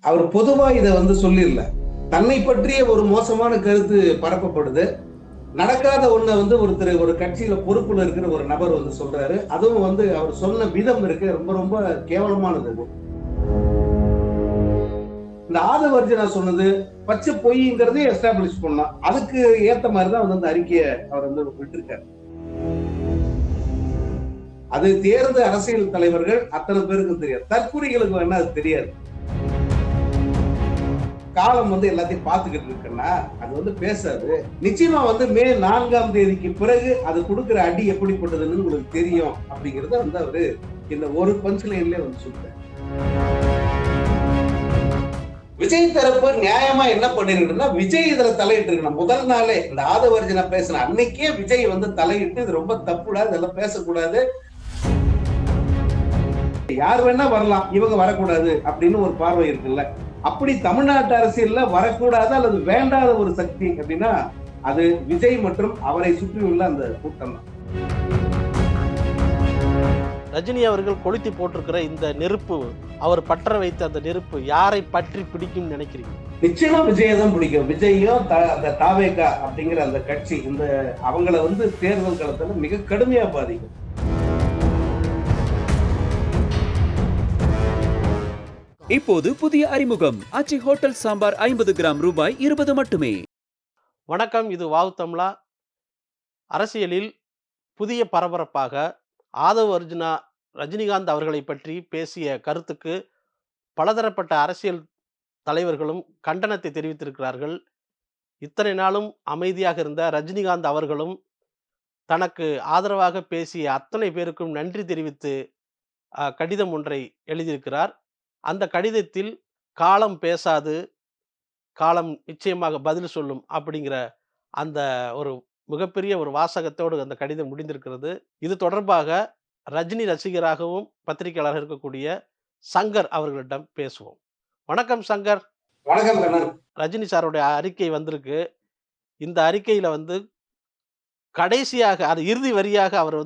அவர் பொதுவா இதை சொல்லிடல. தன்னை பற்றிய ஒரு மோசமான கருத்து பரப்பப்படுது. நடக்காத ஒண்ண ஒருத்தர் ஒரு கட்சியில பொறுப்புல இருக்கிற ஒரு நபர் சொல்றாரு. அதுவும் அவர் சொன்ன விதம் இருக்கு, ரொம்ப ரொம்ப கேவலமானது அது. இந்த ஆதவர்ஜனா சொன்னது பச்சை பொய்ங்கிறதே எஸ்டாப்ளிஷ் பண்ணலாம். அதுக்கு ஏத்த மாதிரிதான் அந்த அறிக்கையை அவர் விட்டிருக்காரு. அது தேர்ந்த அரசியல் தலைவர்கள் அத்தனை பேருக்கு தெரியாது, தற்குறிகளுக்கு வேணா அது தெரியாது. காலம் எல்லாத்தையும் பார்த்துக்கிட்டு இருக்குன்னா அது பேசாது. நிச்சயமா மே 4ஆம் தேதிக்கு பிறகு அது கொடுக்கிற அடி எப்படிப்பட்டதுன்னு உங்களுக்கு தெரியும் அப்படிங்கறத அவரு இந்த ஒரு பஞ்ச் லைன்ல சொல்றாரு. விஜய் தரப்பு நியாயமா என்ன பண்ணிருக்குன்னா, விஜய் இதுல தலையிட்டு இருக்கணும். முதல் நாளே இந்த ஆதவர்ஜனா பேசின அன்னைக்கே விஜய் தலையிட்டு இது ரொம்ப தப்புடா, இதெல்லாம் பேசக்கூடாது, யார் வேணா வரலாம், இவங்க வரக்கூடாது அப்படின்னு ஒரு பார்வை இருக்குல்ல. அப்படி தமிழ்நாட்டு அரசியல்ல வரக்கூடாத அல்லது வேண்டாத ஒரு சக்தி அப்படின்னா அது விஜய் மற்றும் அவரை சுற்றியுள்ள அந்த கூட்டம் தான். ரஜினி அவர்கள் கொளுத்தி போட்டிருக்கிற இந்த நெருப்பு, அவர் பற்ற வைத்த அந்த நெருப்பு யாரை பற்றி பிடிக்கும் நினைக்கிறீங்க? நிச்சயமா விஜயை தான் பிடிக்கும். விஜயும் அந்த தாவேகா அப்படிங்கிற அந்த கட்சி அவங்கள தேர்தல் களத்துல மிக கடுமையா பாதிக்கும். இப்போது புதிய அறிமுகம் ஆச்சி ஹோட்டல் சாம்பார் 50 கிராம் ரூபாய் 20 மட்டுமே. வணக்கம், இது வாவ் தமிழா. அரசியலில் புதிய பரபரப்பாக ஆதவ் அர்ஜுனா ரஜினிகாந்த் அவர்களை பற்றி பேசிய கருத்துக்கு பலதரப்பட்ட அரசியல் தலைவர்களும் கண்டனத்தை தெரிவித்திருக்கிறார்கள். இத்தனை நாளும் அமைதியாக இருந்த ரஜினிகாந்த் அவர்களும் தனக்கு ஆதரவாக பேசிய அத்தனை பேருக்கும் நன்றி தெரிவித்து கடிதம் ஒன்றை எழுதியிருக்கிறார். அந்த கடிதத்தில் காலம் பேசாது, காலம் நிச்சயமாக பதில் சொல்லும் அப்படிங்கிற அந்த ஒரு மிகப்பெரிய ஒரு வாசகத்தோடு அந்த கடிதம் முடிந்திருக்கிறது. இது தொடர்பாக ரஜினி ரசிகராகவும் பத்திரிகையாளராக இருக்கக்கூடிய சங்கர் அவர்களிடம் பேசுவோம். வணக்கம் சங்கர். வணக்கம். ரஜினி சாருடைய அறிக்கை வந்திருக்கு. இந்த அறிக்கையில கடைசியாக அது இறுதி வரியாக அவர்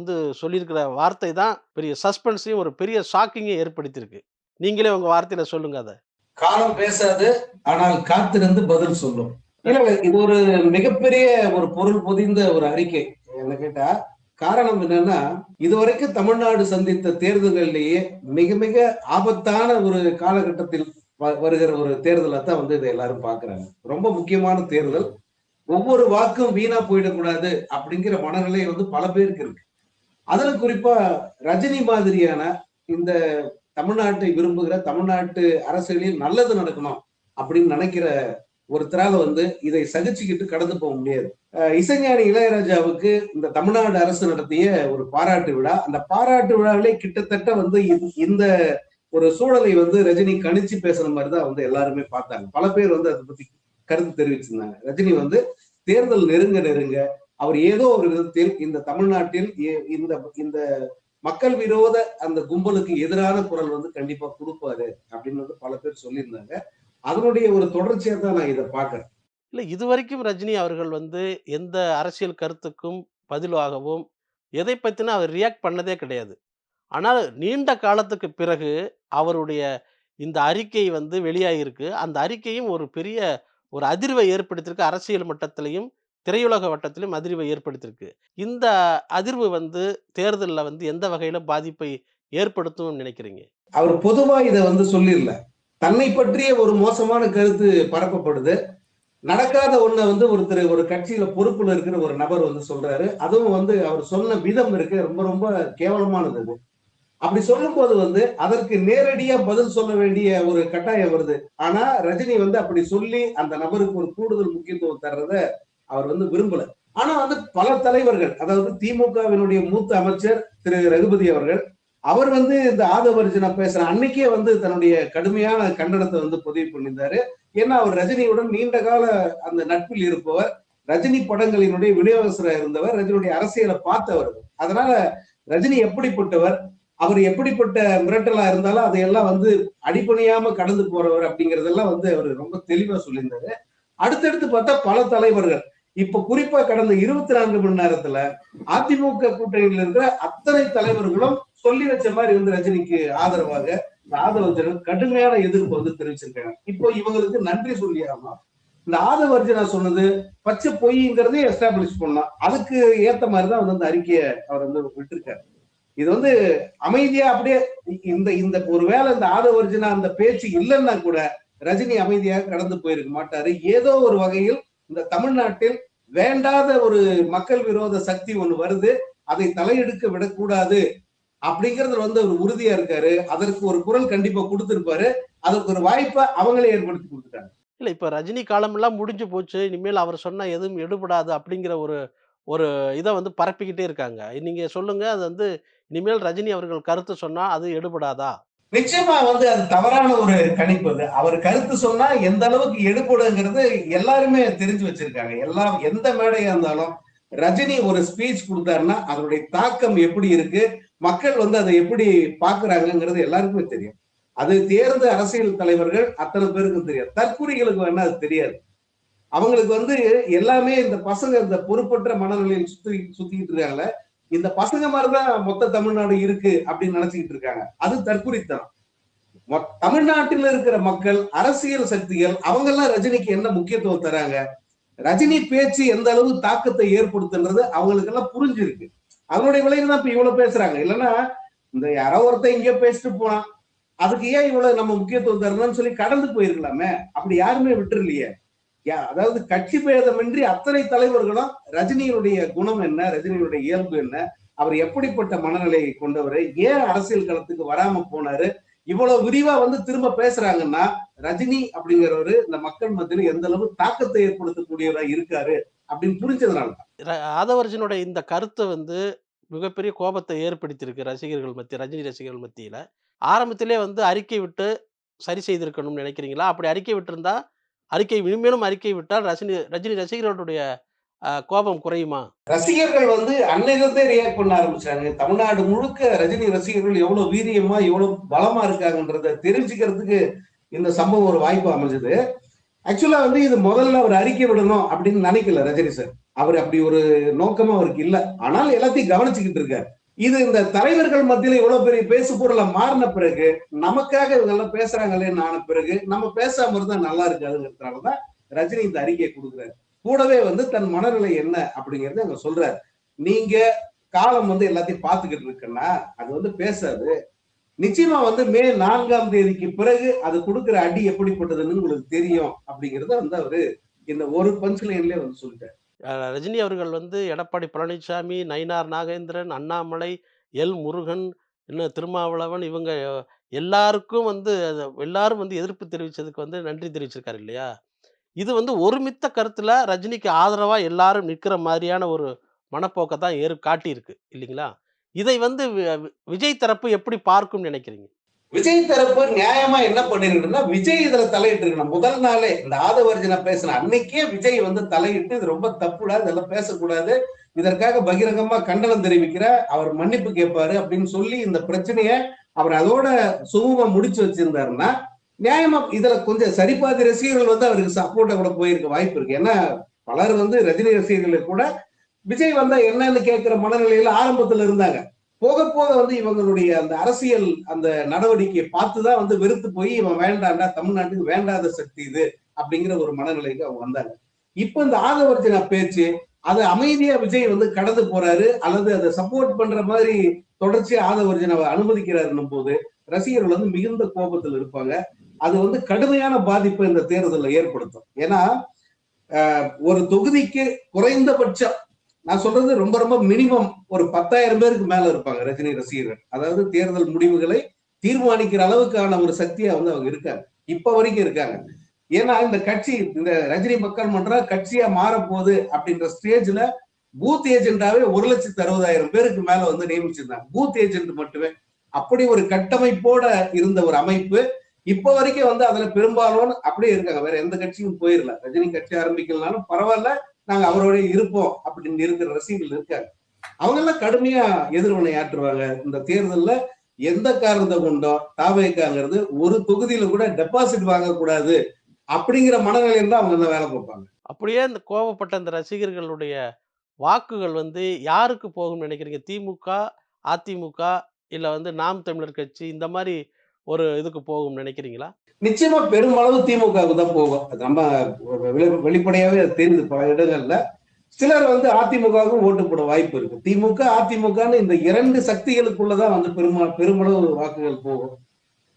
சொல்லியிருக்கிற வார்த்தை தான் பெரிய சஸ்பென்ஸையும் ஒரு பெரிய ஷாக்கிங்கையும் ஏற்படுத்தியிருக்கு. நீங்களே உங்க வார்த்தையில சொல்லுங்க. அத காலம் பேசாது, ஆனால் காத்திருந்து பதில் சொல்லும். இது ஒரு மிகப்பெரிய ஒரு பொருள் பொதிந்த ஒரு அறிக்கை. என்ன கேட்டா, காரணம் என்னன்னா, இதுவரைக்கும் தமிழ்நாடு சந்தித்த தேர்தல்களிலேயே மிக மிக ஆபத்தான ஒரு காலகட்டத்தில் வருகிற ஒரு தேர்தலை தான் இதை எல்லாரும் பாக்குறாங்க. ரொம்ப முக்கியமான தேர்தல். ஒவ்வொரு வாக்கும் வீணா போயிடக்கூடாது அப்படிங்கிற மனநிலை பல பேருக்கு இருக்கு. அதுல குறிப்பா ரஜினி மாதிரியான இந்த தமிழ்நாட்டை விரும்புகிற, தமிழ்நாட்டு அரசியலில் நல்லது நடக்கணும் அப்படின்னு நினைக்கிற ஒருத்தரால இதை சகிச்சுக்கிட்டு கடந்து போக முடியாது. இசைஞானி இளையராஜாவுக்கு இந்த தமிழ்நாடு அரசு நடத்திய ஒரு பாராட்டு விழா, அந்த பாராட்டு விழாவிலே கிட்டத்தட்ட இந்த ஒரு சூழலை ரஜினி கணிச்சு பேசுற மாதிரிதான் எல்லாருமே பார்த்தாங்க. பல பேர் அதை பத்தி கருத்து தெரிவிச்சிருந்தாங்க. ரஜினி தேர்தல் நெருங்க நெருங்க அவர் ஏதோ ஒரு விதத்தில் இந்த தமிழ்நாட்டில் இந்த மக்கள் விரோத அந்த கும்பலுக்கு எதிரான குரல் கண்டிப்பா கொடுப்பாரு அப்படின்னு பல பேர் சொல்லியிருந்தாங்க. அதனுடைய ஒரு தொடர்ச்சியா தான் நான் இதை பார்க்கிறேன். இல்ல, இதுவரைக்கும் ரஜினி அவர்கள் எந்த அரசியல் கருத்துக்கும் பதிலாகவும் எதை பத்தினா அவர் ரியாக்ட் பண்ணதே கிடையாது. ஆனால் நீண்ட காலத்துக்கு பிறகு அவருடைய இந்த அறிக்கை வெளியாகிருக்கு. அந்த அறிக்கையும் ஒரு பெரிய ஒரு அதிர்வை ஏற்படுத்தியிருக்கு. அரசியல் மட்டத்திலையும் திரையுலக வட்டத்திலும் அதிர்வை ஏற்படுத்தியிருக்கு. இந்த அதிர்வு தேர்தலில் எந்த வகையில பாதிப்பை ஏற்படுத்தும் நினைக்கிறீங்க? அவர் பொதுவா இதை சொல்லிடல. தன்னை பற்றிய ஒரு மோசமான கருத்து பரப்பப்படுது. நடக்காத ஒண்ண ஒருத்தர் ஒரு கட்சியில பொறுப்புல இருக்கிற ஒரு நபர் சொல்றாரு. அதுவும் அவர் சொன்ன விதம் இருக்கு, ரொம்ப ரொம்ப கேவலமானது. அப்படி சொல்லும் போது அதற்கு நேரடியா பதில் சொல்ல வேண்டிய ஒரு கட்டாயம் வருது. ஆனா ரஜினி அப்படி சொல்லி அந்த நபருக்கு ஒரு கூடுதல் முக்கியத்துவம் தர்றத அவர் விரும்பல. ஆனா பல தலைவர்கள், அதாவது திமுகவினுடைய மூத்த அமைச்சர் திரு ரகுபதி அவர்கள், அவர் இந்த ஆதவர்ஜனா பேசுற அன்னைக்கே தன்னுடைய கடுமையான கண்டனத்தை பதிவு பண்ணியிருந்தாரு. ஏன்னா அவர் ரஜினியுடன் நீண்ட கால அந்த நட்பில் இருப்பவர், ரஜினி படங்களினுடைய விநியோகஸ்தராக இருந்தவர், ரஜினியுடைய அரசியலை பார்த்தவர். அதனால ரஜினி எப்படிப்பட்டவர், அவர் எப்படிப்பட்ட மிரட்டலா இருந்தாலும் அதையெல்லாம் அடிபணியாம கடந்து போறவர் அப்படிங்கறதெல்லாம் அவர் ரொம்ப தெளிவா சொல்லியிருந்தாரு. அடுத்தடுத்து பார்த்தா பல தலைவர்கள், இப்ப குறிப்பா கடந்த 24 மணி நேரத்துல அதிமுக கூட்டணியில் இருக்கிற அத்தனை தலைவர்களும் சொல்லி வச்ச மாதிரி ரஜினிக்கு ஆதரவாக இந்த ஆதவர்ஜன கடுமையான எதிர்ப்பு வந்து தெரிவிச்சிருக்காங்க. இப்போ இவங்களுக்கு நன்றி சொல்லியாமா இந்த ஆதவர்ஜனா சொன்னது பச்சை பொய்ங்கிறதே எஸ்டாப்ளிஷ் பண்ணலாம். அதுக்கு ஏத்த மாதிரிதான் வந்து அந்த அறிக்கையை அவர் வந்து விட்டுருக்காரு. இது வந்து அமைதியா அப்படியே இந்த இந்த ஒருவேளை இந்த ஆதவர்ஜனா அந்த பேச்சு இல்லைன்னா கூட ரஜினி அமைதியாக கடந்து போயிருக்க மாட்டாரு. ஏதோ ஒரு வகையில் இந்த தமிழ்நாட்டில் வேண்டாத ஒரு மக்கள் விரோத சக்தி ஒண்ணு வருது, அதை தலையெடுக்க விடக்கூடாது அப்படிங்கறதுல வந்து அவர் உறுதியா இருக்காரு. அதற்கு ஒரு குரல் கண்டிப்பா கொடுத்திருப்பாரு. அதற்கு ஒரு வாய்ப்பை அவங்களே ஏற்படுத்தி கொடுத்துட்டாங்க. இல்ல இப்ப ரஜினி காலமெல்லாம் முடிஞ்சு போச்சு. இனிமேல் அவர் சொன்னா எதுவும் எடுபடாது அப்படிங்கிற ஒரு ஒரு இத வந்து பரப்பிக்கிட்டே இருக்காங்க. நீங்க சொல்லுங்க. அது வந்து இனிமேல் ரஜினி அவர்கள் கருத்து சொன்னா அது எடுபடாதா? நிச்சயமா வந்து அது தவறான ஒரு கணிப்பு அது. அவர் கருத்து சொன்னா எந்த அளவுக்கு எடுபடுங்கிறது எல்லாருமே தெரிஞ்சு வச்சிருக்காங்க. எல்லாம் எந்த மேடையா இருந்தாலும் ரஜினி ஒரு ஸ்பீச் கொடுத்தாருன்னா அதனுடைய தாக்கம் எப்படி இருக்கு, மக்கள் வந்து அதை எப்படி பாக்குறாங்கிறது எல்லாருக்குமே தெரியும். அது தேர்ந்த அரசியல் தலைவர்கள் அத்தனை பேருக்கும் தெரியாது. தற்குறிகளுக்கு வேணா அது தெரியாது. அவங்களுக்கு வந்து எல்லாமே இந்த பசங்க இந்த பொறுப்பற்ற மனநிலையில் சுத்திக்கிட்டு இருக்காங்கல்ல, இந்த பசங்க மாதிரிதான் மொத்த தமிழ்நாடு இருக்கு அப்படின்னு நினைச்சுக்கிட்டு இருக்காங்க. அது தற்குறித்தனம். தமிழ்நாட்டில் இருக்கிற மக்கள், அரசியல் சக்திகள் அவங்க எல்லாம் ரஜினிக்கு என்ன முக்கியத்துவம் தராங்க, ரஜினி பேச்சு எந்த அளவு தாக்கத்தை ஏற்படுத்துன்றது அவங்களுக்கு எல்லாம் புரிஞ்சிருக்கு. அதனுடைய விளைவு தான் இப்ப இவ்வளவு பேசுறாங்க. இல்லைன்னா இந்த யாரோ ஒருத்தன் இங்க பேசிட்டு போனான், அதுக்கு ஏன் இவ்வளவு நம்ம முக்கியத்துவம் தரணும்னு சொல்லி கடந்து போயிருக்கலாமே. அப்படி யாருமே விட்டுருலையே. அதாவது கட்சி பேதமின்றி அத்தனை தலைவர்களும் ரஜினியினுடைய குணம் என்ன, ரஜினியுடைய இயல்பு என்ன, அவர் எப்படிப்பட்ட மனநிலையை கொண்டவர், ஏன் அரசியல் களத்துக்கு வராம போனாரு, இவ்வளவு விரிவா வந்து திரும்ப பேசுறாங்கன்னா ரஜினி அப்படிங்கிறவரு இந்த மக்கள் மத்தியில எந்த அளவு தாக்கத்தை ஏற்படுத்தக்கூடியவரா இருக்காரு அப்படின்னு புரிஞ்சதுனால. ஆதவர்ஜனுடைய இந்த கருத்து வந்து மிகப்பெரிய கோபத்தை ஏற்படுத்தியிருக்கு ரசிகர்கள் மத்திய ரஜினி ரசிகர்கள் மத்தியில. ஆரம்பத்திலே வந்து அறிக்கை விட்டு சரி செய்திருக்கணும்னு நினைக்கிறீங்களா? அப்படி அறிக்கை விட்டிருந்தா, இனிமேலும் அறிக்கை விட்டால் ரஜினி ரஜினி ரசிகர்களுடைய கோபம் குறையுமா? ரசிகர்கள் வந்து அன்னையிலிருந்தே ரியாக்ட் பண்ண ஆரம்பிச்சாங்க. தமிழ்நாடு முழுக்க ரஜினி ரசிகர்கள் எவ்வளவு வீரியமா எவ்வளவு பலமா இருக்காங்கன்றத தெரிஞ்சுக்கிறதுக்கு இந்த சம்பவம் ஒரு வாய்ப்பு அமைஞ்சது. ஆக்சுவலா வந்து இது முதல்ல அவர் அறிக்கை விடணும் அப்படின்னு நினைக்கல ரஜினி சார். அவர் அப்படி ஒரு நோக்கமா அவருக்கு இல்ல. ஆனால் எல்லாத்தையும் கவனிச்சுக்கிட்டு இருக்காரு. இது இந்த தலைவர்கள் மத்தியில இவ்வளவு பெரிய பேசு பொருளா மாறின பிறகு, நமக்காக இவங்க எல்லாம் பேசுறாங்களேன்னு ஆன பிறகு நம்ம பேசாம இருந்தா நல்லா இருக்காதுங்கிறதுனாலதான் ரஜினி இந்த அறிக்கையை கொடுக்குறாரு. கூடவே வந்து தன் மனநிலை என்ன அப்படிங்கறத அங்க சொல்றாரு. நீங்க காலம் வந்து எல்லாத்தையும் பார்த்துக்கிட்டு இருக்குன்னா அது வந்து பேசாது. நிச்சயமா வந்து மே 4ஆம் தேதிக்கு பிறகு அது கொடுக்கிற அடி எப்படிப்பட்டதுன்னு உங்களுக்கு தெரியும் அப்படிங்கறத வந்து அவரு இந்த ஒரு பஞ்ச் லைன்லயே வந்து சொல்லிட்டாரு. ரஜினி அவர்கள் வந்து எடப்பாடி பழனிசாமி, நயினார் நாகேந்திரன், அண்ணாமலை, முருகன், இன்னும் திருமாவளவன் இவங்க எல்லாருக்கும் வந்து எல்லாரும் வந்து எதிர்ப்பு தெரிவிச்சதுக்கு வந்து நன்றி தெரிவிச்சிருக்காரு இல்லையா? இது வந்து ஒருமித்த கருத்துல ரஜினிக்கு ஆதரவா எல்லாரும் நிக்கிற மாதிரியான ஒரு மனப்போக்க தான் காட்டியிருக்கு இல்லைங்களா? இதை வந்து விஜய் தரப்பு எப்படி பார்க்கும்னு நினைக்கிறீங்க? விஜய் தரப்பு நியாயமா என்ன பண்ணிருக்குன்னா, விஜய் இதுல தலையிட்டு இருக்கணும். முதல் நாளே இந்த ஆதவர்ஜனா பேசின அன்னைக்கே விஜய் வந்து தலையிட்டு இது ரொம்ப தப்புடா, இதெல்லாம் பேசக்கூடாது, இதற்காக பகிரங்கமா கண்டனம் தெரிவிக்கிறார், அவர் மன்னிப்பு கேட்பாரு அப்படின்னு சொல்லி இந்த பிரச்சனைய அவர் அதோட சுமூகமா முடிச்சு வச்சிருந்தாருன்னா நியாயமா இதுல கொஞ்சம் சரிபாதி ரசிகர்கள் வந்து அவருக்கு சப்போர்ட்டா கூட போயிருக்க வாய்ப்பு இருக்கு. ஏன்னா பலர் வந்து ரஜினி ரசிகர்கள் கூட விஜய் வந்தா என்னன்னு கேட்கிற மனநிலையில ஆரம்பத்துல இருந்தாங்க. போக போக வந்து இவங்களுடைய அந்த அரசியல் அந்த நடவடிக்கையை பார்த்துதான் வந்து வெறுத்து போய் இவன் வேண்டாண்டா, தமிழ்நாட்டுக்கு வேண்டாத சக்தி இது அப்படிங்கிற ஒரு மனநிலைக்கு அவங்க வந்தாங்க. இப்ப இந்த ஆதவர்ஜனா பேச்சு அதை அமைதியா விஜய் வந்து கடந்து போறாரு அல்லது அதை சப்போர்ட் பண்ற மாதிரி தொடர்ச்சியா ஆதவர்ஜனாவை அனுமதிக்கிறாருன்னும் போது ரசிகர்கள் வந்து மிகுந்த கோபத்தில் இருப்பாங்க. அது வந்து கடுமையான பாதிப்பை இந்த தேர்தலில் ஏற்படுத்தும். ஏன்னா ஒரு தொகுதிக்கு குறைந்தபட்சம் நான் சொல்றது ரொம்ப ரொம்ப மினிமம் ஒரு 10,000 பேருக்கு மேல இருப்பாங்க ரஜினி ரசிகர்கள். அதாவது தேர்தல் முடிவுகளை தீர்மானிக்கிற அளவுக்கான ஒரு சக்தியா வந்து அவங்க இருக்காங்க. இப்ப வரைக்கும் இருக்காங்க. ஏன்னா இந்த கட்சி இந்த ரஜினி மக்கள் மன்றம் கட்சியா மாறப்போகுது அப்படின்ற ஸ்டேஜ்ல பூத் ஏஜென்டாவே 1,60,000 பேருக்கு மேல வந்து நியமிச்சிருந்தாங்க. பூத் ஏஜென்ட் மட்டுமே. அப்படி ஒரு கட்டமைப்போட இருந்த ஒரு அமைப்பு இப்ப வரைக்கும் வந்து அதுல பெரும்பாலும் அப்படியே இருக்காங்க. வேற எந்த கட்சியும் போயிடல. ரஜினி கட்சி ஆரம்பிக்கலனாலும் பரவாயில்ல, நாங்க அவரோட இருப்போம் அப்படின்னு இருக்கிற ரசிகர்கள் இருக்காங்க. அவங்க எல்லாம் கடுமையா எதிர்வினை ஆற்றுவாங்க. இந்த தேர்தல்ல எந்த காரணத்தை கொண்டோ தாவேக்காங்கிறது ஒரு தொகுதியில கூட டெபாசிட் வாங்கக்கூடாது அப்படிங்கிற மனநிலையில தான் அவங்க தான் வேலை பார்ப்பாங்க. அப்படியே இந்த கோவப்பட்ட அந்த ரசிகர்களுடைய வாக்குகள் வந்து யாருக்கு போகும்னு நினைக்கிறீங்க? திமுக, அதிமுக இல்ல வந்து நாம் தமிழர் கட்சி இந்த மாரி ஒரு இதுக்கு போகும்னு நினைக்கிறீங்களா? நிச்சயமா பெருமளவு திமுகவுக்கு தான் போகும். அது நம்ம வெளிப்படையாவே அது தெரியுது பல இடங்கள்ல. சிலர் வந்து அதிமுகவுக்கும் ஓட்டு போட வாய்ப்பு இருக்கு. திமுக, அதிமுகன்னு இந்த 2 சக்திகளுக்குள்ளதான் வந்து பெருமளவு வாக்குகள் போகும்.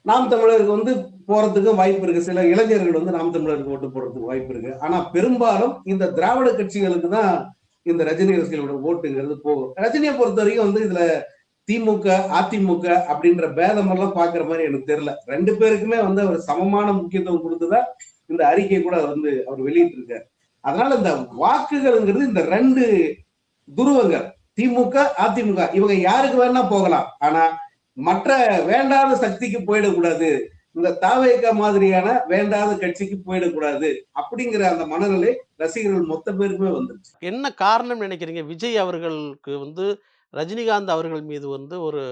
நாம் தமிழருக்கு வந்து போறதுக்கு வாய்ப்பு இருக்கு. சில இளைஞர்கள் வந்து நாம் தமிழருக்கு ஓட்டு போடுறதுக்கு வாய்ப்பு இருக்கு. ஆனா பெரும்பாலும் இந்த திராவிட கட்சிகளுக்கு தான் இந்த ரஜினி ரசிகர்களோட ஓட்டுங்கிறது போகும். ரஜினியை பொறுத்த வரைக்கும் வந்து இதுல திமுக, அதிமுக அப்படின்ற பேதம் எல்லாம் பாக்குற மாதிரி எனக்கு தெரியல. 2 பேருக்குமே வந்து அவர் சமமான முக்கியத்துவம் கொடுத்துதான் இந்த அறிக்கை கூட வந்து அவர் வெளியிட்டு இருக்காரு. அதனால இந்த வாக்குகள்ங்கிறது இந்த 2 துருவங்கள் திமுக, அதிமுக இவங்க யாருக்கு வேணா போகலாம். ஆனா மற்ற வேண்டாத சக்திக்கு போயிடக்கூடாது. இந்த தாவேகா மாதிரியான வேண்டாத கட்சிக்கு போயிடக்கூடாது அப்படிங்கிற அந்த மனநிலை ரசிகர்கள் மொத்த பேருக்குமே வந்துருச்சு. என்ன காரணம் நினைக்கிறீங்க? விஜய் அவர்களுக்கு வந்து ரஜினிகாந்த் அவர்கள் மீது வந்து ஒரு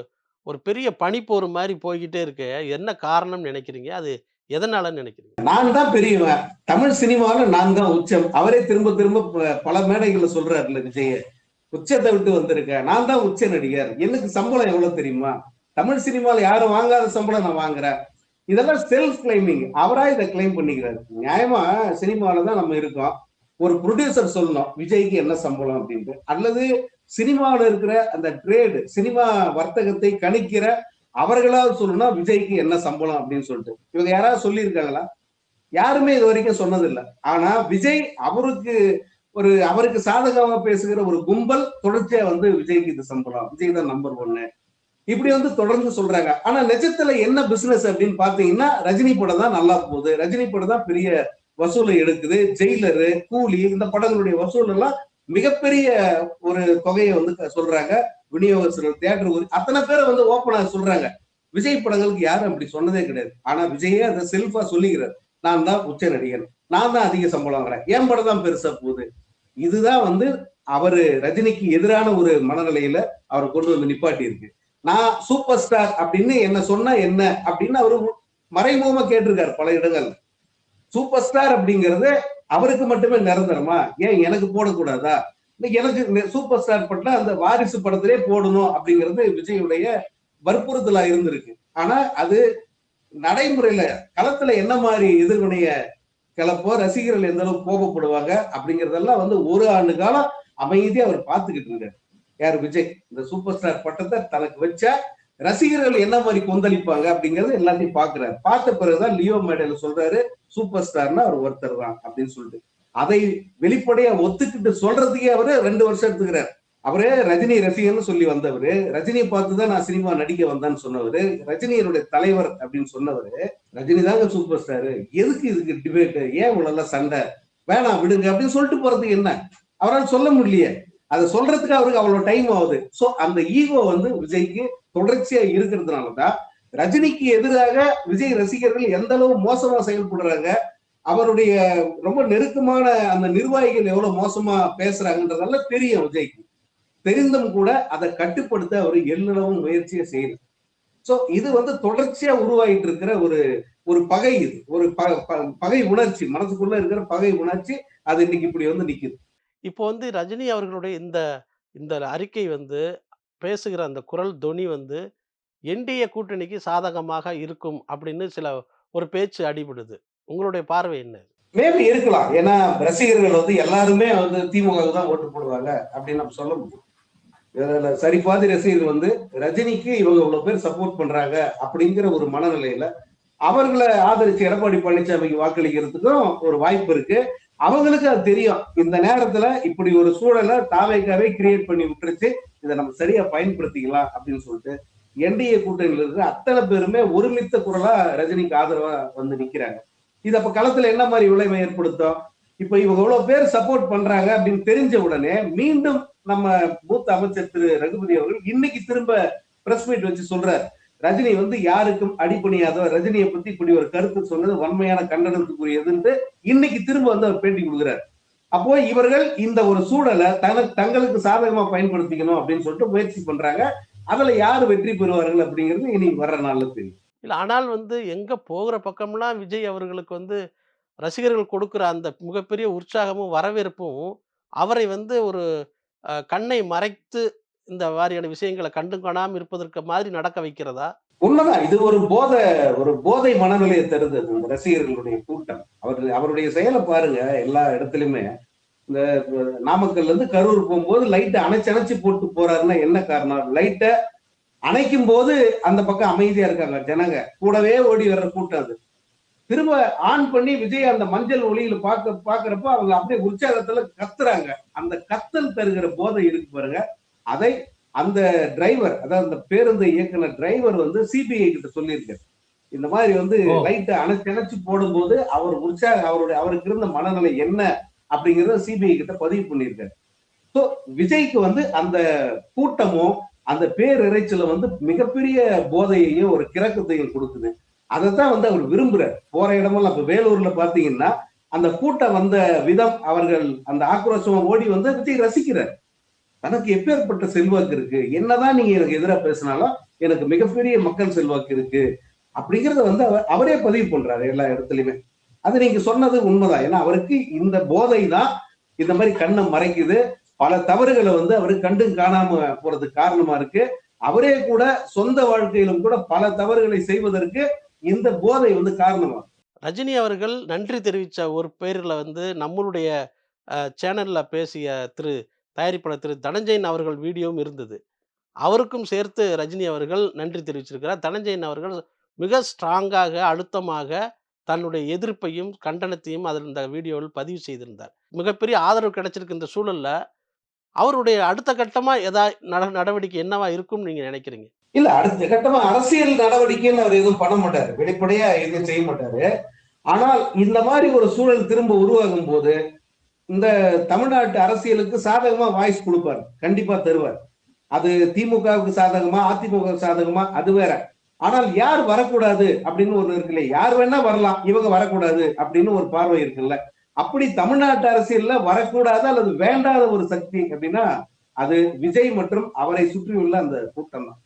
ஒரு பெரிய பனிப்போர் மாரி போய்க்கிட்டே இருக்கு. என்ன காரணம்னு நினைக்கிறீங்க? அது எதனாலன்னு நினைக்கிறீங்க? நான் தான் பெரியவன். தமிழ் சினிமாவில நான் தான் உச்சம். அவரே திரும்ப திரும்ப பல மேடைகள்ல சொல்றாருல்ல விஜய். உச்சத்தை விட்டு வந்திருக்கேன். நான் தான் உச்ச நடிகர். எனக்கு சம்பளம் எவ்வளவு தெரியுமா? தமிழ் சினிமால யாரும் வாங்காத சம்பளம் நான் வாங்குறேன். இதெல்லாம் செல்ஃப் கிளைமிங். அவரா இதை கிளைம் பண்ணிக்கிறாரு. நியாயமா சினிமாவில தான் நம்ம இருக்கோம். ஒரு ப்ரொடியூசர் சொல்லணும் விஜய்க்கு என்ன சம்பளம் அப்படின்ட்டு. அல்லது சினிமாவில் இருக்கிற அந்த ட்ரேடு, சினிமா வர்த்தகத்தை கணிக்கிற அவர்களாவது சொல்லணும் விஜய்க்கு என்ன சம்பளம் அப்படின்னு சொல்லிட்டு. இவங்க யாராவது சொல்லியிருக்காங்களா? யாருமே இது வரைக்கும் சொன்னதில்லை. ஆனா விஜய் அவருக்கு சாதகமா பேசுகிற ஒரு கும்பல் தொடர்ச்சியா வந்து விஜய்க்கு இது சம்பளம், விஜய் தான் நம்பர் 1 இப்படி வந்து தொடர்ந்து சொல்றாங்க. ஆனா நிஜத்துல என்ன பிசினஸ் அப்படின்னு பாத்தீங்கன்னா ரஜினி படம் தான் நல்லா போகுது, ரஜினி படம் தான் பெரிய வசூலை எடுக்குது. ஜெயிலரு, கூலி இந்த படங்களுடைய வசூல் எல்லாம் மிகப்பெரிய ஒரு தொகையை வந்து சொல்றாங்க. விநியோகஸ்தர்கள், தியேட்டர் அத்தனை பேரை வந்து ஓப்பனா சொல்றாங்க. விஜய் படங்களுக்கு யாரும் அப்படி சொன்னதே கிடையாது. ஆனா விஜயே அதை செல்ஃபா சொல்லிக்கிறார். நான் தான் உச்ச நடிகர், நான் தான் அதிக சம்பளம் வாங்குறேன், என் படம் தான் பெருசா போகுது. இதுதான் வந்து அவரு ரஜினிக்கு எதிரான ஒரு மனநிலையில அவரை கொண்டு வந்து நிப்பாட்டி இருக்கு. நான் சூப்பர் ஸ்டார் அப்படின்னு என்ன சொன்னா என்ன அப்படின்னு அவரு மறைமுகமா கேட்டிருக்காரு பல இடங்கள்ல. சூப்பர் ஸ்டார் அப்படிங்கிறது அவருக்கு மட்டுமே நிரந்தரமா? ஏன் எனக்கு போடக்கூடாதா? எனக்கு சூப்பர் ஸ்டார் பட்டா அந்த வாரிசு படத்திலே போடணும் அப்படிங்கிறது விஜயுடைய வற்புறுத்தலா இருந்திருக்கு. ஆனா அது நடைமுறையில களத்துல என்ன மாதிரி எதிர்வினைய கிளப்போ, ரசிகர்கள் எந்த அளவுக்கு கோபப்படுவாங்க அப்படிங்கறதெல்லாம் வந்து ஒரு ஆண்டு காலம் அமைதியா அவர் பார்த்துக்கிட்டு இருக்காரு. யார்? விஜய். இந்த சூப்பர் ஸ்டார் பட்டத்தை தனக்கு வச்சா ரசிகர்கள் என்ன மாதிரி கொந்தளிப்பாங்க அப்படிங்கறது எல்லாத்தையும் பாக்குறாரு. பார்த்த பிறகுதான் லியோ மேடையில சொல்றாரு சூப்பர் ஸ்டார்னா அவர் ஒருத்தர் தான் அப்படின்னு சொல்லிட்டு. அதை வெளிப்படையா ஒத்துக்கிட்டு சொல்றதுக்கே அவரு 2 வருஷம் எடுத்துக்கிறார். அவரே ரஜினி ரசிகர்னு சொல்லி வந்தவரு, ரஜினியை பார்த்துதான் நான் சினிமா நடிக்க வந்தேன்னு சொன்னவரு, ரஜினி என்னுடைய தலைவர் அப்படின்னு சொன்னவரு, ரஜினி தாங்க சூப்பர் ஸ்டாரு, எதுக்கு இதுக்கு டிபேட், ஏன் இவ்வளவு சண்டை, வேணாம் விடுங்க அப்படின்னு சொல்லிட்டு போறதுக்கு என்ன? அவரால் சொல்ல முடியலையே. அதை சொல்றதுக்கு அவருக்கு அவ்வளவு டைம் ஆகுது. சோ அந்த ஈகோ வந்து விஜய்க்கு தொடர்ச்சியா இருக்கிறதுனாலதான் ரஜினிக்கு எதிராக விஜய் ரசிகர்கள் எந்த அளவு மோசமா செயல்படுறாங்க, அவருடைய ரொம்ப நெருக்கமான அந்த நிர்வாகிகள் எவ்வளவு மோசமா பேசுறாங்கன்றதெல்லாம் தெரியும் விஜய்க்கு. தெரிந்தும் கூட அதை கட்டுப்படுத்த அவர் எல்லளவும் முயற்சியை செய்யல. சோ இது வந்து தொடர்ச்சியா உருவாகிட்டு இருக்கிற ஒரு ஒரு பகை. இது ஒரு பகை உணர்ச்சி, மனசுக்குள்ள இருக்கிற பகை உணர்ச்சி அது இன்னைக்கு இப்படி வந்து நிக்குது. இப்போ வந்து ரஜினி அவர்களுடைய இந்த இந்த அறிக்கை வந்து பேசுகிற அந்த குரல் தொனி வந்து என்டிஏ கூட்டணிக்கு சாதகமாக இருக்கும் அப்படின்னு ஒரு பேச்சு அடிபடுது. உங்களுடைய பார்வை என்ன? மேபி இருக்கலாம். ஏன்னா ரசிகர்கள் வந்து எல்லாருமே வந்து திமுகவுக்கு தான் ஓட்டு போடுவாங்க அப்படின்னு நம்ம சொல்ல முடியும். சரிபாதி ரசிகர்கள் வந்து ரஜினிக்கு இவங்க இவ்வளவு பேர் சப்போர்ட் பண்றாங்க அப்படிங்கிற ஒரு மனநிலையில அவர்களை ஆதரிச்சு எடப்பாடி பழனிசாமிக்கு வாக்களிக்கிறதுக்கும் ஒரு வாய்ப்பு இருக்கு. அவங்களுக்கு அது தெரியும். இந்த நேரத்துல இப்படி ஒரு சூழலை தாவேக்காவே கிரியேட் பண்ணி விட்டுருச்சு, இதை நம்ம சரியா பயன்படுத்திக்கலாம் அப்படின்னு சொல்லிட்டு என்டிஏ கூட்டணியில இருக்கிற அத்தனை பேருமே ஒருமித்த குரலா ரஜினிக்கு ஆதரவா வந்து நிக்கிறாங்க. இது அப்ப களத்துல என்ன மாதிரி விளைவை ஏற்படுத்தும்? இப்ப இவங்க இவ்வளவு பேர் சப்போர்ட் பண்றாங்க அப்படின்னு தெரிஞ்ச உடனே மீண்டும் நம்ம மூத்த அமைச்சர் திரு ரகுபதி அவர்கள் இன்னைக்கு திரும்ப பிரஸ் மீட் வச்சு சொல்றாரு, ரஜினி வந்து யாருக்கும் அடிப்பணியாதவர், ரஜினியை பத்தி இப்படி ஒரு கருத்து சொன்னது வன்மையான கண்டனத்துக்குரியதுன்னு இன்னைக்கு திரும்ப வந்து அவர் பேட்டி கொடுக்குறாரு. அப்போ இவர்கள் இந்த ஒரு சூழலை தங்களுக்கு சாதகமா பயன்படுத்திக்கணும் அப்படின்னு சொல்லிட்டு முயற்சி பண்றாங்க. அதுல யாரு வெற்றி பெறுவார்கள் அப்படிங்கிறது இனி வர்ற நாள்ல தெரியும். இல்ல ஆனால் வந்து எங்க போகிற பக்கம்லாம் விஜய் அவர்களுக்கு வந்து ரசிகர்கள் கொடுக்கிற அந்த மிகப்பெரிய உற்சாகமும், வரவேற்பும் அவரை வந்து ஒரு கண்ணை மறைத்து இந்த மாதிரியான விஷயங்கள கண்டும் காணாம இருப்பதற்கு மாதிரி நடக்க வைக்கிறதா? உண்மைதான். இது ஒரு போதை மனநிலையை தருது அது இந்த ரசிகர்களுடைய கூட்டம். அவருடைய செயலை பாருங்க. எல்லா இடத்துலயுமே இந்த நாமக்கல்ல இருந்து கரூர் போகும்போது லைட்டை அணைச்சு அணைச்சு போட்டு போறாருன்னா என்ன காரணம்? லைட்டை அணைக்கும் போது அந்த பக்கம் அமைதியா இருக்காங்க ஜனங்க. கூடவே ஓடி வர்ற கூட்டம் அது. திரும்ப ஆன் பண்ணி விஜய் அந்த மஞ்சள் ஒளியில பாக்குறப்ப அவங்க அப்படியே உற்சாகத்துல கத்துறாங்க. அந்த கத்தல் தருகிற போதை இருக்கு பாருங்க. அதை அந்த டிரைவர், அதாவது அந்த பேருந்து இயக்குனர் டிரைவர் வந்து சிபிஐ கிட்ட சொல்லியிருக்காரு. இந்த மாதிரி வந்து ஓ லைட்டை அணைச்சு அணைச்சு போடும்போது அவர் அவருக்கு இருந்த மனநிலை என்ன அப்படிங்கறத சிபிஐ கிட்ட பதிவு பண்ணியிருக்காரு. சோ விஜய்க்கு வந்து அந்த கூட்டமும் அந்த பேரிரைச்சல வந்து மிகப்பெரிய போதையையும் ஒரு கிறக்கத்தையும் கொடுக்குது. அதைத்தான் வந்து அவர் விரும்புறார். போற இடமெல்லாம் இப்ப வேலூர்ல பாத்தீங்கன்னா அந்த கூட்டம் வந்த விதம், அவர்கள் அந்த ஆக்ரோஷமா ஓடி வந்து விஜய் ரசிக்கிறார். தனக்கு எப்பேற்பட்ட செல்வாக்கு இருக்கு, என்னதான் நீங்க எனக்கு எதிராக பேசினாலும் எனக்கு மிகப்பெரிய மக்கள் செல்வாக்கு இருக்கு அப்படிங்கறத வந்து அவரே பதிவு பண்றாரு எல்லா இடத்துலயுமே. அது நீங்க சொன்னது உண்மைதான். ஏன்னா அவருக்கு இந்த போதை தான் இந்த மாதிரி கண்ணை மறைக்குது. பல தவறுகளை வந்து அவரு கண்டு காணாம போறதுக்கு காரணமா இருக்கு. அவரே கூட சொந்த வாழ்க்கையிலும் கூட பல தவறுகளை செய்வதற்கு இந்த போதை வந்து காரணமா இருக்கு. ரஜினி அவர்கள் நன்றி தெரிவிச்ச ஒரு பேர்ல வந்து நம்மளுடைய சேனல்ல பேசிய தயாரிப்பாளர் திரு தனஞ்சயன் அவர்கள் வீடியோவும் இருந்தது. அவருக்கும் சேர்த்து ரஜினி அவர்கள் நன்றி தெரிவிச்சிருக்கிறார். தனஞ்சயன் அவர்கள் மிக ஸ்ட்ராங்காக, அழுத்தமாக தன்னுடைய எதிர்ப்பையும், கண்டனத்தையும் அதில் இந்த வீடியோவில் பதிவு செய்திருந்தார். மிகப்பெரிய ஆதரவு கிடைச்சிருக்கு இந்த சூழல்ல, அவருடைய அடுத்த கட்டமா நடவடிக்கை என்னவா இருக்கும்னு நீங்க நினைக்கிறீங்க? இல்ல, அடுத்த கட்டமா அரசியல் நடவடிக்கைன்னு அவர் எதுவும் பண்ண மாட்டாரு. வெளிப்படையா எதுவும் செய்ய மாட்டாரு. ஆனால் இந்த மாதிரி ஒரு சூழல் திரும்ப உருவாகும் போது இந்த தமிழ்நாட்டு அரசியலுக்கு சாதகமா வாய்ஸ் கொடுப்பார். கண்டிப்பா தருவார். அது திமுகவுக்கு சாதகமா, அதிமுகவுக்கு சாதகமா, அது வேற. ஆனால் யார் வரக்கூடாது அப்படின்னு ஒண்ணு இருக்குல்ல. யார் வேணா வரலாம், இவங்க வரக்கூடாது அப்படின்னு ஒரு பார்வை இருக்குல்ல. அப்படி தமிழ்நாட்டு அரசியல்ல வரக்கூடாது அல்லது வேண்டாத ஒரு சக்தி அப்படின்னா அது விஜய் மற்றும் அவரை சுற்றியுள்ள அந்த கூட்டம் தான்.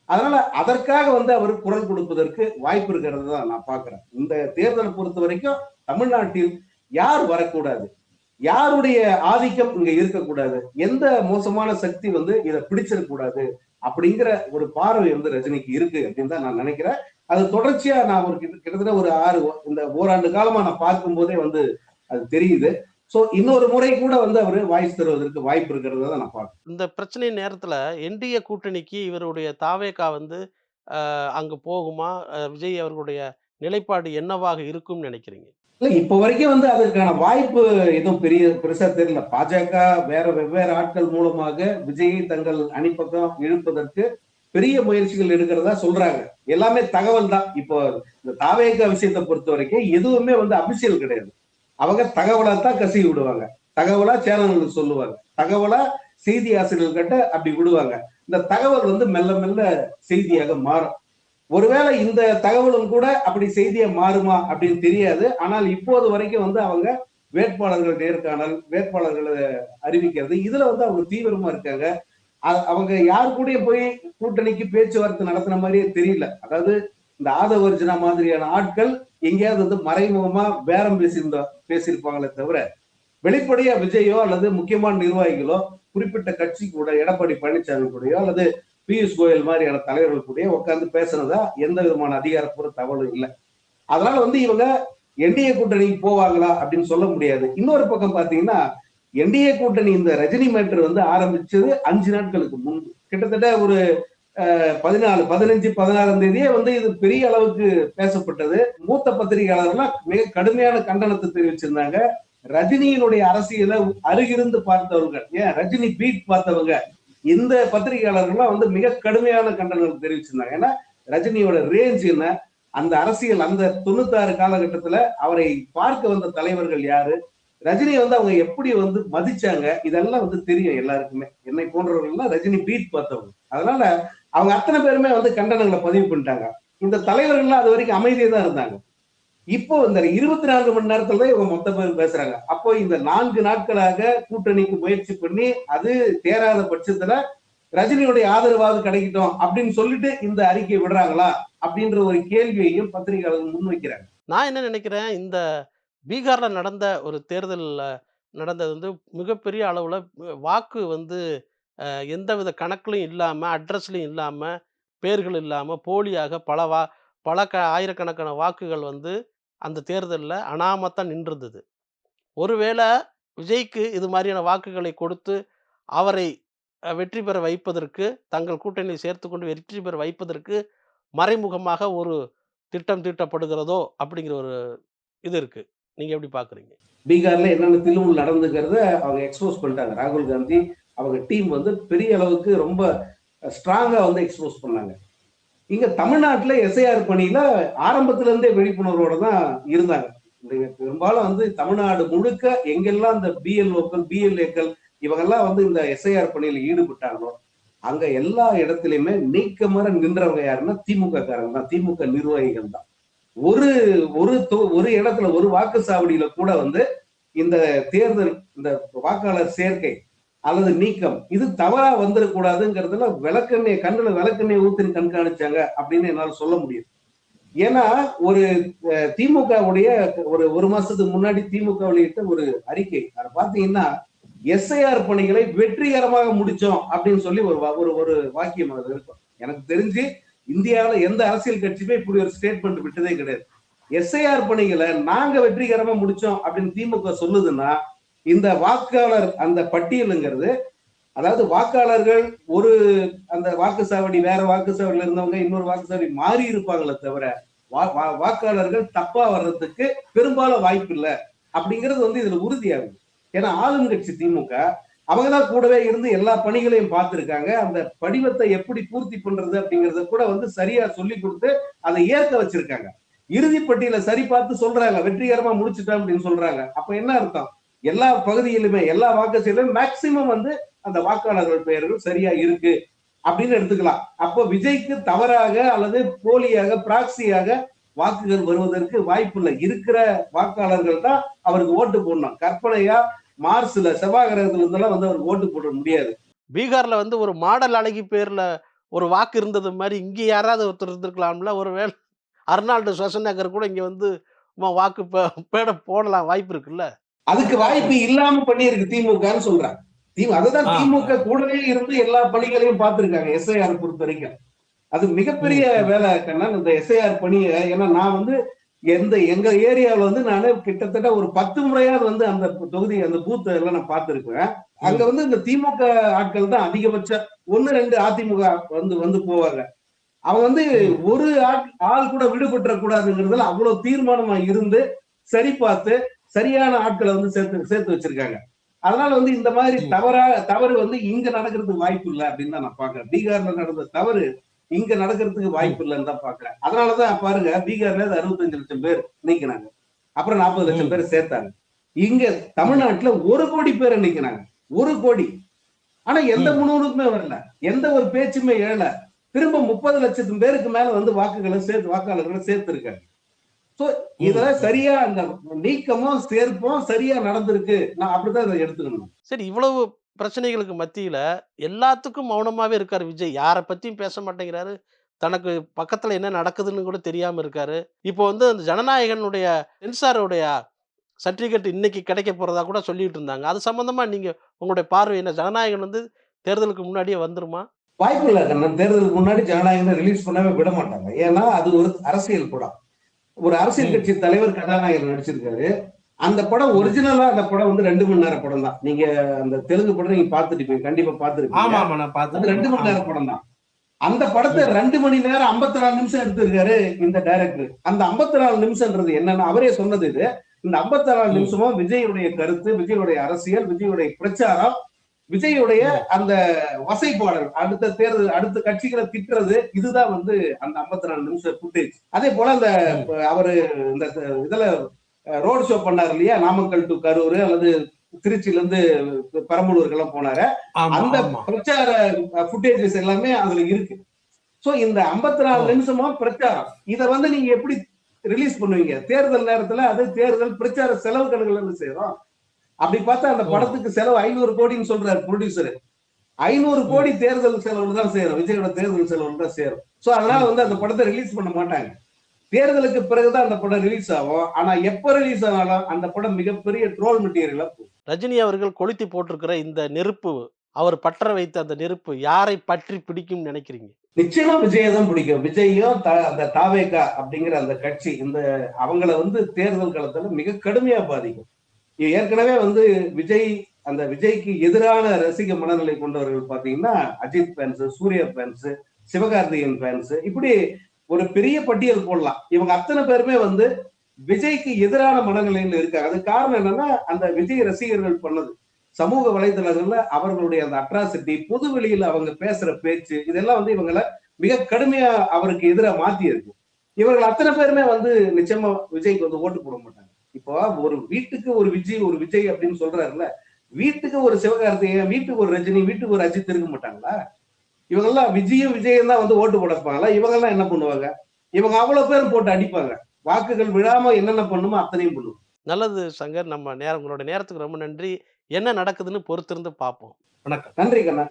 அதனால அதற்காக வந்து அவர் குரல் கொடுப்பதற்கு வாய்ப்பு இருக்கிறது தான் நான் பாக்குறேன். இந்த தேர்தலை பொறுத்த வரைக்கும் தமிழ்நாட்டில் யார் வரக்கூடாது, யாருடைய ஆதிக்கம் இங்க இருக்கக்கூடாது, எந்த மோசமான சக்தி வந்து இதை பிடிச்சிடக்கூடாது அப்படிங்கிற ஒரு பார்வை வந்து ரஜினிக்கு இருக்கு அப்படின்னு தான் நான் நினைக்கிறேன். அது தொடர்ச்சியா நான் ஒரு கிட்டத்தட்ட ஒரு இந்த ஓராண்டு காலமா நான் பார்க்கும் போதே வந்து அது தெரியுது. சோ இன்னொரு முறை கூட வந்து அவரு வாய்ஸ் தருவதற்கு வாய்ப்பு இருக்கிறத தான் நான் பார்க்கிறேன். இந்த பிரச்சனை நேரத்துல என்டிஏ கூட்டணிக்கு இவருடைய தாவேகா வந்து அங்க போகுமா? விஜய் அவர்களுடைய நிலைப்பாடு என்னவாக இருக்கும்னு நினைக்கிறீங்க? இல்ல, இப்ப வரைக்கும் வந்து அதற்கான வாய்ப்பு எதுவும் பெருசா தெரியல. பாஜக வெவ்வேறு ஆட்கள் மூலமாக விஜயை தங்கள் அணிப்பக்கம் இழுப்பதற்கு பெரிய முயற்சிகள் எடுக்கிறதா சொல்றாங்க. எல்லாமே தகவல் தான். இப்போ இந்த தாவேக விஷயத்தை பொறுத்த வரைக்கும் எதுவுமே வந்து அபிஷியல் கிடையாது. அவங்க தகவலா தான் கசிய விடுவாங்க. தகவலா சேனல்களுக்கு சொல்லுவாங்க. தகவலா செய்தி ஆசிரியர்கிட்ட அப்படி விடுவாங்க. இந்த தகவல் வந்து மெல்ல மெல்ல செய்தியாக மாறும். ஒருவேளை இந்த தகவலும் கூட அப்படி செய்தியா மாறுமா அப்படின்னு தெரியாது. ஆனால் இப்போது வரைக்கும் வந்து அவங்க வேட்பாளர்கள் நேர்காணல், வேட்பாளர்களை அறிவிக்கிறது, இதுல வந்து அவங்க தீவிரமா இருக்காங்க. அவங்க யாரு கூட போய் கூட்டணிக்கு பேச்சுவார்த்தை நடத்தின மாதிரியே தெரியல. அதாவது இந்த ஆதவ அர்ஜுனா மாதிரியான ஆட்கள் எங்கேயாவது வந்து மறைமுகமா பேரம் பேசியிருப்பாங்களே தவிர வெளிப்படையா விஜயோ அல்லது முக்கியமான நிர்வாகிகளோ குறிப்பிட்ட கட்சி கூட எடப்பாடி பழனிசாமி கூடயோ அல்லது பியூஷ் கோயல் மாதிரியான தலைவர்கள் கூட உட்கார்ந்து பேசுனதா எந்த விதமான அதிகாரப்பூர்வ தகவலும் இல்லை. அதனால வந்து இவங்க என்டிஏ கூட்டணிக்கு போவாங்களா அப்படின்னு சொல்ல முடியாது. இன்னொரு பக்கம் பாத்தீங்கன்னா என்டிஏ கூட்டணி இந்த ரஜினி மேட்டர் வந்து ஆரம்பிச்சது 5 நாட்களுக்கு முன்பு. கிட்டத்தட்ட ஒரு 14, 15, 16ஆம் தேதியே வந்து இது பெரிய அளவுக்கு பேசப்பட்டது. மூத்த பத்திரிகையாளர்கள்லாம் மிக கடுமையான கண்டனத்தை தெரிவிச்சிருந்தாங்க. ரஜினியினுடைய அரசியலை அருகிருந்து பார்த்தவர்கள், ஏன் ரஜினி பீட் பார்த்தவங்க, இந்த பத்திரிகையாளர்கள்லாம் வந்து மிக கடுமையான கண்டனங்கள் தெரிவிச்சிருந்தாங்க. ஏன்னா ரஜினியோட ரேஞ்ச் என்ன, அந்த அரசியல் அந்த 96 காலகட்டத்துல அவரை பார்க்க வந்த தலைவர்கள் யாரு, ரஜினியை வந்து அவங்க எப்படி வந்து மதிச்சாங்க, இதெல்லாம் வந்து தெரியும் எல்லாருக்குமே. என்னை போன்றவர்கள் ரஜினி பீட் பார்த்தவங்க. அதனால அவங்க அத்தனை பேருமே வந்து கண்டனங்களை பதிவு பண்ணிட்டாங்க. இந்த தலைவர்கள்லாம் அது வரைக்கும் அமைதியா தான் இருந்தாங்க. இப்போ இந்த 24 மணி நேரத்துல தான் இவங்க மொத்த பேர் பேசுறாங்க. அப்போ இந்த 4 நாட்களாக கூட்டணிக்கு முயற்சி பண்ணி அது தேராத பட்சத்துல ரஜினியுடைய ஆதரவாவது கிடைக்கட்டும் அப்படின்னு சொல்லிட்டு இந்த அறிக்கை விடுறாங்களா அப்படின்ற ஒரு கேள்வியையும் பத்திரிகையாளர்கள் முன்வைக்கிறாங்க. நான் என்ன நினைக்கிறேன், இந்த பீகார்ல நடந்த ஒரு தேர்தல்ல நடந்தது வந்து மிகப்பெரிய அளவுல வாக்கு வந்து எந்தவித கணக்குலயும் இல்லாம, அட்ரஸ்லயும் இல்லாம பேர்கள் இல்லாம போலியாக ஆயிரக்கணக்கான வாக்குகள் வந்து அந்த தேர்தல்ல அனாமத்தா நின்றிருந்தது. ஒருவேளை விஜய்க்கு இது மாதிரியான வாக்குகளை கொடுத்து அவரை வெற்றி பெற வைப்பதற்கு, தங்கள் கூட்டணியில் சேர்த்துக்கொண்டு வெற்றி பெற வைப்பதற்கு மறைமுகமாக ஒரு திட்டம் தீட்டப்படுகிறதோ அப்படிங்கிற ஒரு இது இருக்கு. நீங்க எப்படி பார்க்குறீங்க? பீகார்ல என்னென்ன தில்லுமுல் நடந்துக்கிறத அவங்க எக்ஸ்போஸ் பண்ணிட்டாங்க. ராகுல் காந்தி அவங்க டீம் வந்து பெரிய அளவுக்கு ரொம்ப ஸ்ட்ராங்கா வந்து எக்ஸ்போஸ் பண்ணாங்க. இங்க தமிழ்நாட்டுல எஸ்ஐஆர் பணியில ஆரம்பத்துல இருந்தே விழிப்புணர்வோட தான் இருந்தாங்க. பெரும்பாலும் வந்து தமிழ்நாடு முழுக்க எங்கெல்லாம் இந்த பிஎல்ஓக்கள் பிஎல்ஏக்கள் இவங்கெல்லாம் வந்து இந்த எஸ்ஐஆர் பணியில ஈடுபட்டாங்களோ அங்க எல்லா இடத்துலயுமே நீக்கமர நின்றவங்க யாருன்னா திமுக காரங்க தான், திமுக நிர்வாகிகள் தான். ஒரு ஒரு இடத்துல ஒரு வாக்குச்சாவடியில கூட வந்து இந்த தேர்தல் இந்த வாக்காளர் சேர்க்கை அல்லது நீக்கம் இது தவறா வந்துடக்கூடாதுங்கிறதுல கண்ணுல விளக்கெண்ணெய் ஊத்தின்னு கண்காணிச்சாங்க அப்படின்னு என்னால சொல்ல முடியும். ஏன்னா ஒரு திமுகவுடைய ஒரு மாசத்துக்கு முன்னாடி திமுக வெளியிட்ட ஒரு அறிக்கை அதை பாத்தீங்கன்னா எஸ்ஐஆர் பணிகளை வெற்றிகரமாக முடிச்சோம் அப்படின்னு சொல்லி ஒரு வாக்கியம் அது இருக்கும். எனக்கு தெரிஞ்சு இந்தியாவில எந்த அரசியல் கட்சியுமே இப்படி ஒரு ஸ்டேட்மெண்ட் விட்டதே கிடையாது. எஸ்ஐஆர் பணிகளை நாங்க வெற்றிகரமா முடிச்சோம் அப்படின்னு திமுக சொல்லுதுன்னா இந்த வாக்காளர் அந்த பட்டியலுங்கிறது, அதாவது வாக்காளர்கள் ஒரு அந்த வாக்குச்சாவடி வேற வாக்குச்சாவடியில இருந்தவங்க இன்னொரு வாக்குச்சாவடி மாறி இருப்பாங்களே தவிர வாக்காளர்கள் தப்பா வர்றதுக்கு பெரும்பாலும் வாய்ப்பு இல்லை அப்படிங்கிறது வந்து இதுல உறுதியாகுது. ஏன்னா ஆளும் கட்சி திமுக அவங்கதான் கூடவே இருந்து எல்லா பணிகளையும் பார்த்திருக்காங்க. அந்த படிவத்தை எப்படி பூர்த்தி பண்றது அப்படிங்கறத கூட வந்து சரியா சொல்லி கொடுத்து அதை ஏற்க வச்சிருக்காங்க. இறுதிப்பட்டியல சரி பார்த்து சொல்றாங்க வெற்றிகரமா முடிச்சுட்டோம் அப்படின்னு சொல்றாங்க. அப்ப என்ன அர்த்தம்? எல்லா பகுதியிலுமே எல்லா வாக்குச்சாவடியிலும் மேக்சிமம் வந்து அந்த வாக்காளர்கள் பெயர்கள் சரியா இருக்கு அப்படின்னு எடுத்துக்கலாம். அப்போ விஜய்க்கு தவறாக அல்லது போலியாக பிராக்சியாக வாக்குகள் வருவதற்கு வாய்ப்பு இல்லை. இருக்கிற வாக்காளர்கள் தான் அவருக்கு ஓட்டு போடணும். கற்பனையா மார்ஸ்ல செவ்வாய் கிரகத்துல இருந்தெல்லாம் வந்து அவருக்கு ஓட்டு போட முடியாது. பீகார்ல வந்து ஒரு மாடல் அழகி பேர்ல ஒரு வாக்கு இருந்தது மாதிரி இங்க யாராவது ஒருத்தர் இருந்திருக்கலாம்ல. ஒருவேளை அர்னால்டு ஷ்வார்ஸ்நெகர் கூட இங்க வந்து வாக்கு பேட போடலாம் வாய்ப்பு இருக்குல்ல. அதுக்கு வாய்ப்பு இல்லாம பண்ணியிருக்கு திமுகன்னு சொல்றாங்க. அதுதான் திமுக கூடவே இருந்து எல்லா பணிகளையும் பார்த்திருக்காங்க எஸ்ஐஆர் பொறுத்த வரைக்கும். அது மிகப்பெரிய வேலை கண்ணன் இந்த எஸ்ஐஆர் பணியை. ஏன்னா நான் வந்து எங்க ஏரியாவில் வந்து நான் கிட்டத்தட்ட ஒரு 10 முறையாவது வந்து அந்த தொகுதி அந்த பூத் எல்லாம் நான் பார்த்திருக்கேன். அங்க வந்து இந்த திமுக ஆட்கள் தான் அதிகபட்சம் 1-2 அதிமுக வந்து போவாங்க. அவங்க வந்து ஒரு ஆள் கூட விடுபட்டுற கூடாதுங்கிறதுல அவ்வளவு தீர்மானமா இருந்து சரி பார்த்து சரியான ஆட்களை வந்து சேர்த்து வச்சிருக்காங்க. அதனால வந்து இந்த மாதிரி தவறு வந்து இங்க நடக்கிறதுக்கு வாய்ப்பு இல்லை அப்படின்னு தான் நான் பாக்குறேன். பீகார்ல நடந்த தவறு இங்க நடக்கிறதுக்கு வாய்ப்பு இல்லைன்னு தான் பாக்குறேன். அதனாலதான் பாருங்க பீகார்ல 65 லட்சம் பேர் நீக்கினாங்க, அப்புறம் 40 லட்சம் பேர் சேர்த்தாங்க. இங்க தமிழ்நாட்டுல 1 கோடி பேரை நீக்கினாங்க. 1 கோடி. ஆனா எந்த முன்னோருக்குமே வரல, எந்த ஒரு பேச்சுமே எழல. திரும்ப 30 லட்சம் பேருக்கு மேல வந்து வாக்காளர்களை சேர்த்து இருக்காங்க. இதெல்லாம் சரியா அந்த நீக்கமும் சேர்ப்பும் சரியா நடந்திருக்கு. நான் அப்படிதான் இதை எடுத்துக்கணும். சரி, இவ்வளவு பிரச்சனைகளுக்கு மத்தியில எல்லாத்துக்கும் மௌனமாவே இருக்காரு விஜய். யார பத்தியும் பேச மாட்டேங்கிறாரு. தனக்கு பக்கத்துல என்ன நடக்குதுன்னு கூட தெரியாம இருக்காரு. இப்போ வந்து அந்த ஜனநாயகனுடைய சென்சாருடைய சர்டிபிகேட் இன்னைக்கு கிடைக்க போறதா கூட சொல்லிட்டு இருந்தாங்க. அது சம்பந்தமா நீங்க உங்களுடைய பார்வை என்ன? ஜனநாயகன் வந்து தேர்தலுக்கு முன்னாடியே வந்துருமா? வாய்ப்பு இல்லை கண்ணன். தேர்தலுக்கு முன்னாடி ஜனநாயகனை ரிலீஸ் பண்ணவே விட மாட்டாங்க. ஏன்னா அது ஒரு அரசியல் படம். ஒரு அரசியல் கட்சி தலைவர் கதாநாயகர் நடிச்சிருக்காரு. அந்த படம் ஒரிஜினலா அந்த படம் வந்து 2 மணி நேர படம் தான். நீங்க அந்த தெலுங்கு படம் நீங்க பாத்துட்டு கண்டிப்பா பாத்துருக்கீங்க. 2 மணி நேர படம் தான். அந்த படத்தை 2 மணி நேரம் 54 நிமிஷம் எடுத்திருக்காரு இந்த டைரக்டர். அந்த 54 நிமிஷம்ன்றது என்னன்னா அவரே சொன்னது இது. இந்த 54 நிமிஷமும் விஜயுடைய கருத்து, விஜயுடைய அரசியல், விஜயுடைய பிரச்சாரம், விஜயுடைய அந்த வசைப்பாடல், அடுத்த தேர்தல் அடுத்த கட்சிகளை திட்டுறது, இதுதான் வந்து அந்த 54 நிமிஷம் ஃபுட்டேஜ். அதே போல அந்த அவரு இந்த இதுல ரோட் ஷோ பண்ணாரு இல்லையா, நாமக்கல் டு கரூர் அல்லது திருச்சியில இருந்து பெரம்பலூருக்கெல்லாம் போனாரு. அந்த பிரச்சார ஃபுட்டேஜஸ் எல்லாமே அதுல இருக்கு. சோ இந்த 54 நிமிஷமும் பிரச்சாரம். இத வந்து நீங்க எப்படி ரிலீஸ் பண்ணுவீங்க? தேர்தல் நேரத்துல அது தேர்தல் பிரச்சார செலவு கணக்குல இருந்து சேரும். அப்படி பார்த்தா அந்த படத்துக்கு செலவு 500 கோடின்னு சொல்றாரு ப்ரொடியூசர். 500 கோடி தேர்தல் செலவு தான் சேரும், விஜயோட தேர்தல் செலவு தான் சேரும். சோ அதனால வந்து அந்த படத்தை ரிலீஸ் பண்ண மாட்டாங்க. தேர்தலுக்கு பிறகுதான் அந்த படம் ரிலீஸ் ஆகும். ஆனா எப்ப ரிலீஸ் ஆனாலும் அந்த படம் மிகப்பெரிய ட்ரோல் மெட்டீரியலா போகும். ரஜினி அவர்கள் கொளுத்தி போட்டிருக்கிற இந்த நெருப்பு அவர் பற்ற வைத்த அந்த நெருப்பு யாரை பற்றி பிடிக்கும்னு நினைக்கிறீங்க? நிச்சயமா விஜயை தான் பிடிக்கும். விஜயும் அந்த தாவேகா அப்படிங்கிற அந்த கட்சி அவங்கள தேர்தல் காலத்துல மிக கடுமையா பாதிக்கும். ஏற்கனவே விஜய் விஜய்க்கு எதிரான ரசிக மனநிலை கொண்டவர்கள் பாத்தீங்கன்னா Ajith fans, Suriya fans, Sivakarthikeyan fans, இப்படி ஒரு பெரிய பட்டியல் போடலாம். இவங்க அத்தனை பேருமே விஜய்க்கு எதிரான மனநிலையில் இருக்காங்க. அது காரணம் என்னன்னா அந்த விஜய் ரசிகர்கள் பண்ணது சமூக வலைதளங்கள்ல அவர்களுடைய அந்த அட்ராசிட்டி, பொது வெளியில அவங்க பேசுற பேச்சு, இதெல்லாம் இவங்களை மிக கடுமையா அவருக்கு எதிராக மாத்தி இருக்கு. இவர்கள் அத்தனை பேருமே நிச்சயமா விஜய்க்கு ஓட்டு போட மாட்டாங்க. இப்போ ஒரு வீட்டுக்கு ஒரு விஜய் அப்படின்னு சொல்றாருல்ல, வீட்டுக்கு ஒரு சிவகார்த்திகேயன், வீட்டுக்கு ஒரு ரஜினி, வீட்டுக்கு ஒரு அஜித் இருக்க மாட்டாங்களா? இவங்கெல்லாம் விஜயும் தான் ஓட்டு போட வைப்பாங்களா? இவங்கெல்லாம் என்ன பண்ணுவாங்க? இவங்க அவ்வளவு பேரும் போட்டு அடிப்பாங்க. வாக்குகள் விழாம என்னென்ன பண்ணுமோ அத்தனையும் பண்ணுவோம். நல்லது சங்கர். உங்களோட நேரத்துக்கு ரொம்ப நன்றி. என்ன நடக்குதுன்னு பொறுத்திருந்து பார்ப்போம். வணக்கம். நன்றி கண்ணா.